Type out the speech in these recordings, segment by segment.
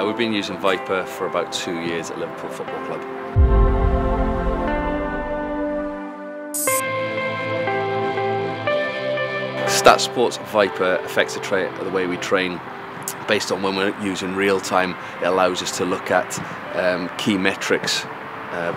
We've been using Viper for about 2 years at Liverpool Football Club. STATSports Viper affects the way we train based on when we're using real time. It allows us to look at key metrics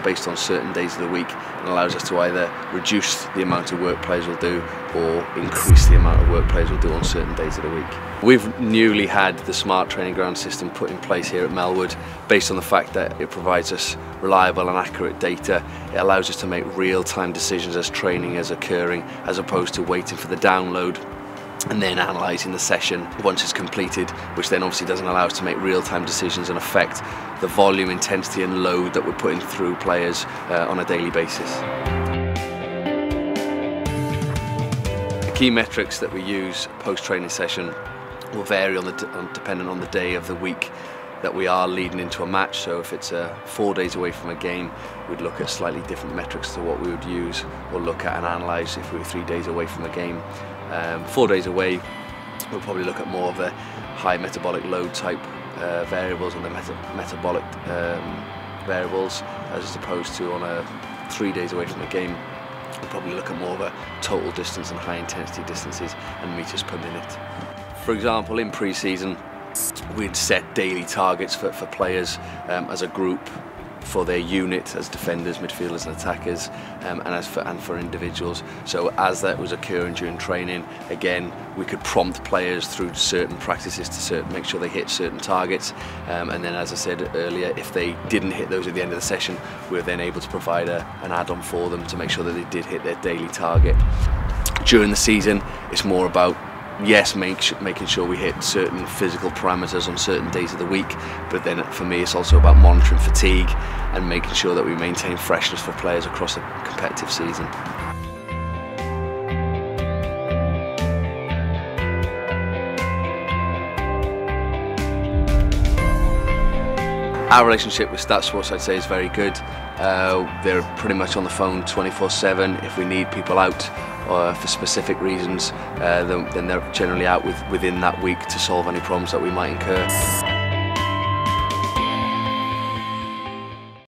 based on certain days of the week, and allows us to either reduce the amount of work players will do or increase the amount of work players will do on certain days of the week. We've newly had the smart training ground system put in place here at Melwood based on the fact that it provides us reliable and accurate data. It allows us to make real-time decisions as training is occurring, as opposed to waiting for the download and then analysing the session once it's completed, which then obviously doesn't allow us to make real-time decisions and affect the volume, intensity and load that we're putting through players on a daily basis. The key metrics that we use post-training session will vary depending on the day of the week that we are leading into a match. So if it's 4 days away from a game, we'd look at slightly different metrics to what we would use or look at and analyse if we were 3 days away from a game. 4 days away, we'll probably look at more of the high metabolic load type variables and the metabolic variables, as opposed to on 3 days away from a game, we'll probably look at more of a total distance and high intensity distances and meters per minute. For example, in pre-season, we'd set daily targets for players as a group, for their unit as defenders, midfielders and attackers, and for individuals. So as that was occurring during training, again, we could prompt players through certain practices to make sure they hit certain targets, and then, as I said earlier, if they didn't hit those at the end of the session, we were then able to provide an add-on for them to make sure that they did hit their daily target. During the season, it's more about, yes, making sure we hit certain physical parameters on certain days of the week, but then for me it's also about monitoring fatigue and making sure that we maintain freshness for players across a competitive season. Our relationship with STATSports, I'd say, is very good. They're pretty much on the phone 24/7. If we need people out for specific reasons, then they're generally out within that week to solve any problems that we might incur.